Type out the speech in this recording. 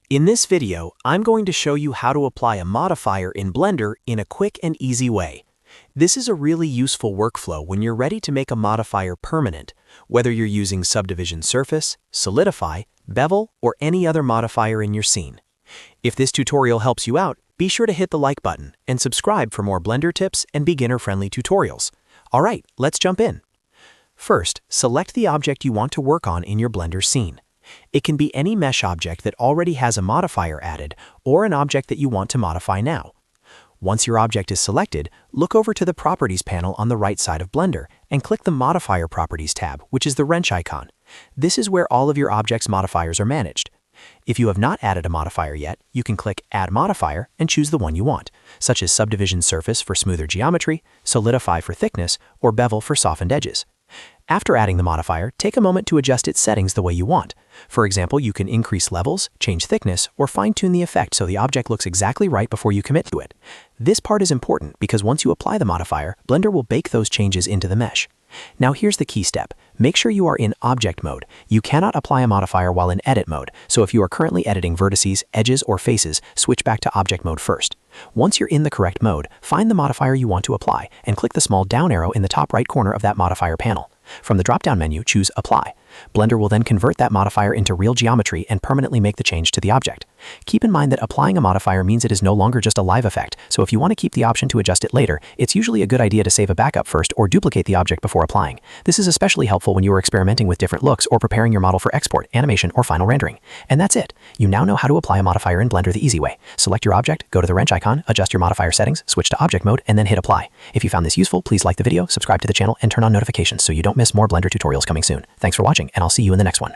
In this video, I'm going to show you how to apply a modifier in Blender in a quick and easy way. This is a really useful workflow when you're ready to make a modifier permanent, whether you're using Subdivision Surface, Solidify, Bevel, or any other modifier in your scene. If this tutorial helps you out, be sure to hit the like button and subscribe for more Blender tips and beginner-friendly tutorials. Alright, let's jump in. First, select the object you want to work on in your Blender scene. It can be any mesh object that already has a modifier added or an object that you want to modify now. Once your object is selected, look over to the Properties panel on the right side of Blender and click the Modifier Properties tab, which is the wrench icon. This is where all of your object's modifiers are managed. If you have not added a modifier yet, you can click Add Modifier and choose the one you want, such as Subdivision Surface for smoother geometry, Solidify for thickness, or Bevel for softened edges. After adding the modifier, take a moment to adjust its settings the way you want. For example, you can increase levels, change thickness, or fine-tune the effect so the object looks exactly right before you commit to it. This part is important because once you apply the modifier, Blender will bake those changes into the mesh. Now here's the key step. Make sure you are in Object mode. You cannot apply a modifier while in Edit mode, so if you are currently editing vertices, edges, or faces, switch back to Object mode first. Once you're in the correct mode, find the modifier you want to apply and click the small down arrow in the top right corner of that modifier panel. From the drop-down menu, choose Apply. Blender will then convert that modifier into real geometry and permanently make the change to the object. Keep in mind that applying a modifier means it is no longer just a live effect, so if you want to keep the option to adjust it later, it's usually a good idea to save a backup first or duplicate the object before applying. This is especially helpful when you are experimenting with different looks or preparing your model for export, animation, or final rendering. And that's it. You now know how to apply a modifier in Blender the easy way. Select your object, go to the wrench icon, adjust your modifier settings, switch to Object mode, and then hit Apply. If you found this useful, please like the video, subscribe to the channel, and turn on notifications so you don't miss more Blender tutorials coming soon. Thanks for watching, and I'll see you in the next one.